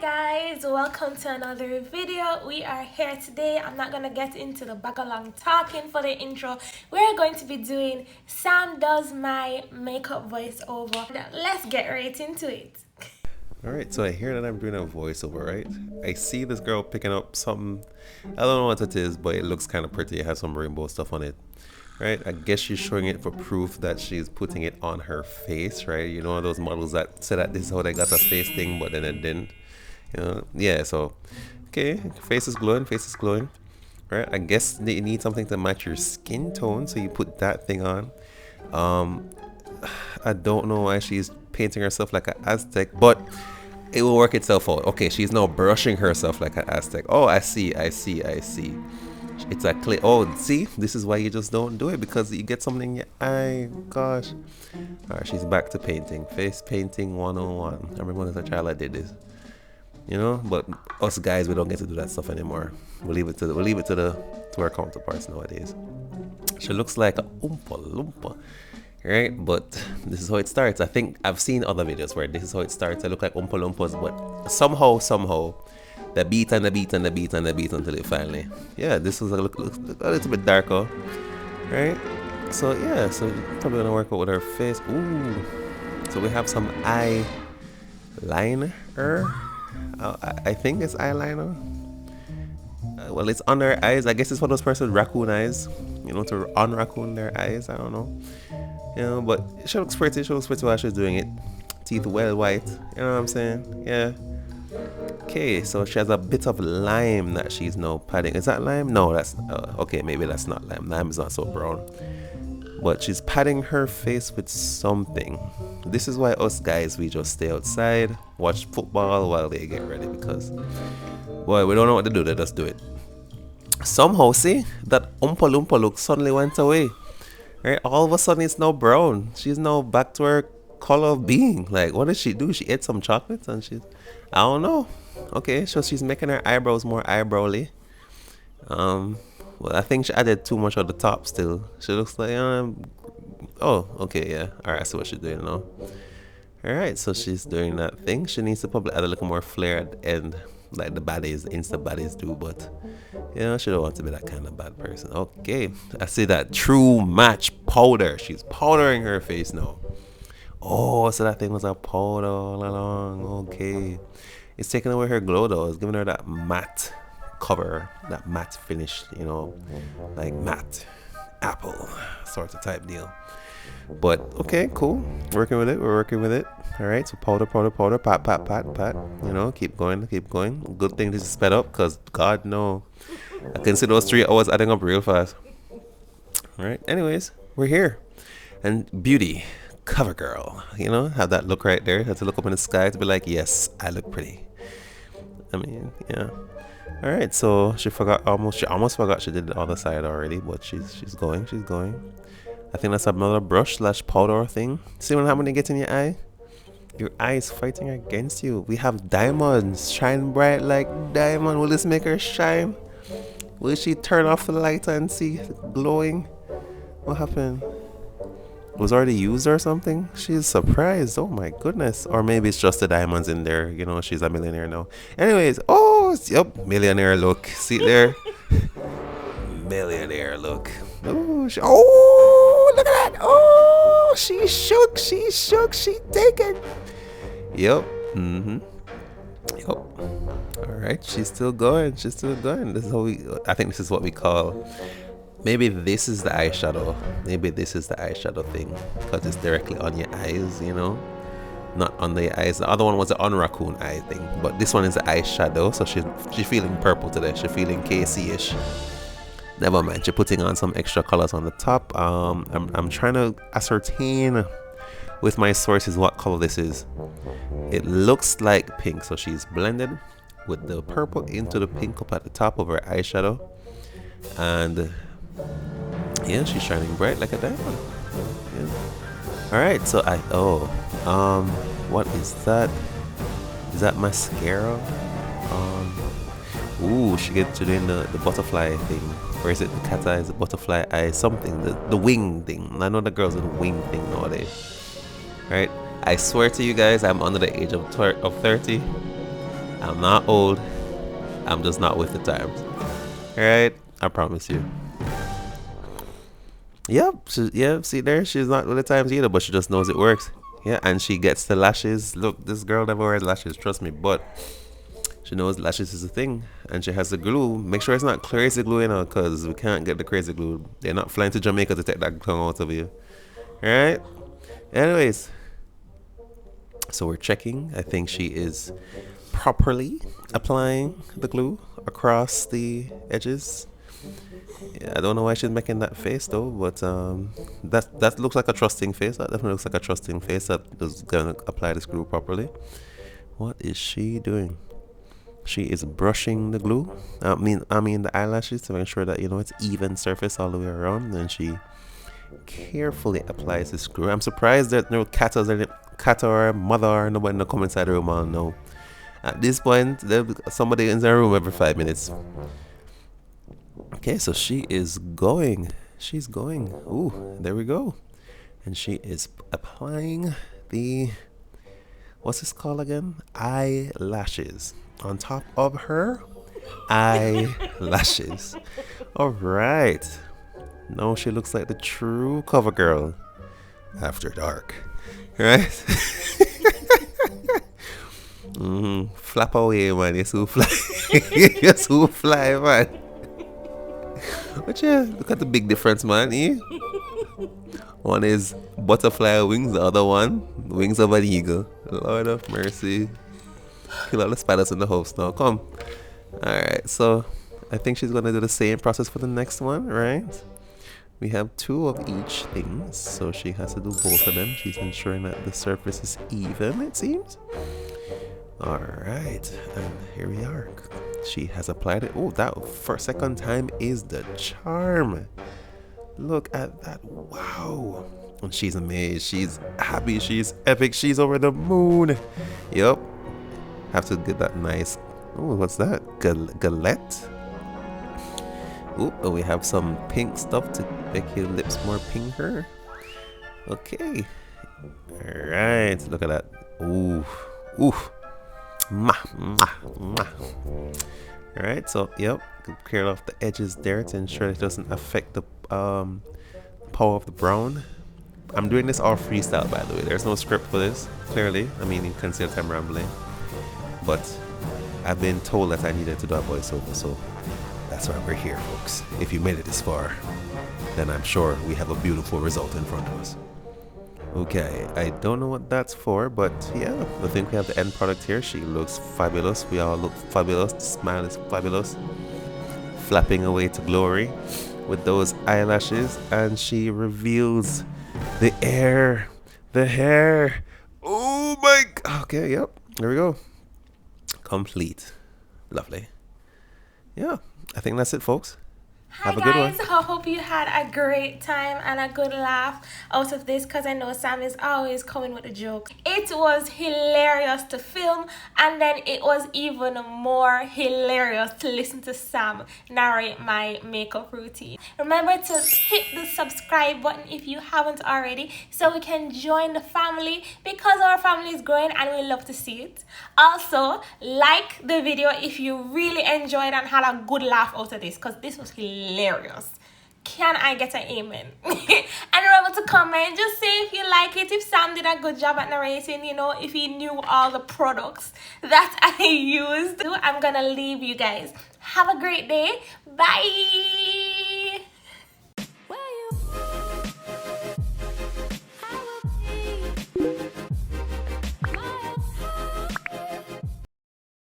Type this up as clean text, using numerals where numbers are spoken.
Hi guys, welcome to another video. We are here today. I'm not gonna get into the back along talking for the intro. We're going to be doing Sam Does My Makeup voiceover. Let's get right into it. Alright, so I hear that I'm doing a voiceover, right? I see this girl picking up something. I don't know what it is, but it looks kind of pretty. It has some rainbow stuff on it, right? I guess she's showing it for proof that she's putting it on her face, right? You know, those models that say that this is how they got a face thing, but then it didn't. You know, yeah, so, okay, face is glowing, right? I guess you need something to match your skin tone, so you put that thing on. I don't know why she's painting herself like an Aztec, but it will work itself out. Okay, she's now brushing herself like an Aztec. Oh, I see. It's a clay. Oh, see, this is why you just don't do it, because you get something in your eye. Gosh. All right, she's back to painting. Face painting 101. I remember when I was a child I did this. You know, but us guys, we don't get to do that stuff anymore. We leave it to our counterparts nowadays. She looks like a oompa loompa, right? But this is how it starts. I think I've seen other videos where this is how it starts. I look like oompa loompas, but somehow the beat until it finally, yeah, this is look a little bit darker, right? So yeah, so probably gonna work out with her face. Ooh, so we have some eyeliner. I think it's eyeliner. Well, it's on their eyes. I guess it's for those persons with raccoon eyes. You know, to unraccoon their eyes. I don't know. You know, but she looks pretty. She looks pretty while she's doing it. Teeth well white. You know what I'm saying? Yeah. Okay, so she has a bit of lime that she's now padding. Is that lime? No, that's okay. Maybe that's not lime. Lime is not so brown. But she's patting her face with something. This is why us guys, we just stay outside, watch football while they get ready, because boy, we don't know what to do. They just do it. Somehow, see, that Oompa Loompa look suddenly went away. Right? All of a sudden it's now brown. She's now back to her color of being. Like, what did she do? She ate some chocolates and she's, I don't know. Okay, so she's making her eyebrows more eyebrowly. Well, I think she added too much on the top still. She looks like, oh, okay, yeah. All right, I see what she's doing now. All right, so she's doing that thing. She needs to probably add a little more flair at the end, like the baddies, Insta baddies do, but, you know, she don't want to be that kind of bad person. Okay, I see that true match powder. She's powdering her face now. Oh, so that thing was a powder all along. Okay. It's taking away her glow, though. It's giving her that matte cover, that matte finish, you know, like matte apple sort of type deal. But okay, cool. Working with it. We're working with it. All right. So powder, pat. You know, keep going. Good thing this is sped up, because God no, I can see those 3 hours adding up real fast. All right. Anyways, we're here, and beauty, cover girl. You know, have that look right there. Have to look up in the sky to be like, yes, I look pretty. I mean, yeah. All right, so she almost forgot she did the other side already, but she's going. I think that's another brush / powder thing. See what happens when you get in your eye? Your eye is fighting against you. We have diamonds, shine bright like diamond. Will this make her shine? Will she turn off the light and see glowing? What happened? It was already used or something? She's surprised. Oh my goodness. Or maybe it's just the diamonds in there. You know, she's a millionaire now. Anyways, oh, yep, millionaire look. See there? Millionaire look. Oh, look at that. Oh, she shook, she taken. Yep. Yep. All right, she's still going. This is I think this is what we call, maybe this is the eyeshadow. Maybe this is the eyeshadow thing, because it's directly on your eyes, you know, not under your eyes. The other one was the on-raccoon eye thing, but this one is the eyeshadow. So she's feeling purple today. She's feeling Casey-ish. Never mind. She's putting on some extra colors on the top. I'm trying to ascertain with my sources what color this is. It looks like pink, so she's blended with the purple into the pink up at the top of her eyeshadow, and yeah, she's shining bright like a diamond. Yeah. All right, so what is that? Is that mascara? Ooh, she gets to doing the butterfly thing. Or is it the cat eyes, the butterfly eye, something, the wing thing. I know the girls do the wing thing nowadays. Right? I swear to you guys, I'm under the age of 30. I'm not old. I'm just not with the times. Alright? I promise you. Yep. Yeah, see there? She's not with the times either, but she just knows it works. Yeah, and she gets the lashes. Look, this girl never wears lashes, trust me, but she knows lashes is a thing. And she has the glue. Make sure it's not crazy glue, you know, because we can't get the crazy glue. They're not flying to Jamaica to take that tongue out of you. Alright? Anyways. So we're checking. I think she is properly applying the glue across the edges. Yeah, I don't know why she's making that face though, but that looks like a trusting face. That definitely looks like a trusting face that is gonna apply the glue properly. What is she doing? She is brushing the glue. I mean the eyelashes to make sure that it's even surface all the way around. Then she carefully applies the screw. I'm surprised that no cat or mother or nobody in the come inside the room all know. At this point, there'll be somebody in the room every 5 minutes. Okay, so she is going. She's going. Ooh, there we go. And she is applying the, what's this called again? Eyelashes on top of her eyelashes. All right. Now she looks like the true cover girl after dark. Right? Flap away, man. Yes, who fly. Yes, who fly, man. But yeah, look at the big difference, man. Eh? One is butterfly wings, the other one, wings of an eagle. Lord of mercy. Kill all the spiders in the house now. Come. Alright, so I think she's going to do the same process for the next one, right? We have 2 of each thing, so she has to do both of them. She's ensuring that the surface is even, it seems. Alright, and here we are. She has applied it. Oh, that for second time is the charm. Look at that. Wow. And she's amazed. She's happy. She's epic. She's over the moon. Yep. Have to get that nice. Oh, what's that? Galette. Oh, and we have some pink stuff to make your lips more pinker. Okay. Alright. Look at that. Ooh. Ooh. Alright, so yep, clear off the edges there to ensure it doesn't affect the power of the brown. I'm doing this all freestyle, by the way. There's no script for this, clearly. I mean, you can see that I'm rambling, but I've been told that I needed to do a voiceover, so that's why we're here, folks. If you made it this far, then I'm sure we have a beautiful result in front of us. Okay, I don't know what that's for, but yeah, I think we have the end product here. She looks fabulous. We all look fabulous. The smile is fabulous. Flapping away to glory with those eyelashes, and she reveals the hair. Oh my god. Okay, yep. There we go. Complete. Lovely. Yeah, I think that's it, folks. Hi guys, I hope you had a great time and a good laugh out of this, because I know Sam is always coming with a joke. It was hilarious to film, and then it was even more hilarious to listen to Sam narrate my makeup routine. Remember to hit the subscribe button if you haven't already, so we can join the family, because our family is growing and we love to see it. Also, like the video if you really enjoyed and had a good laugh out of this, because this was hilarious. Can I get an amen? And remember to comment, just say if you like it, if Sam did a good job at narrating, if he knew all the products that I used. I'm gonna leave you guys. Have a great day. Bye.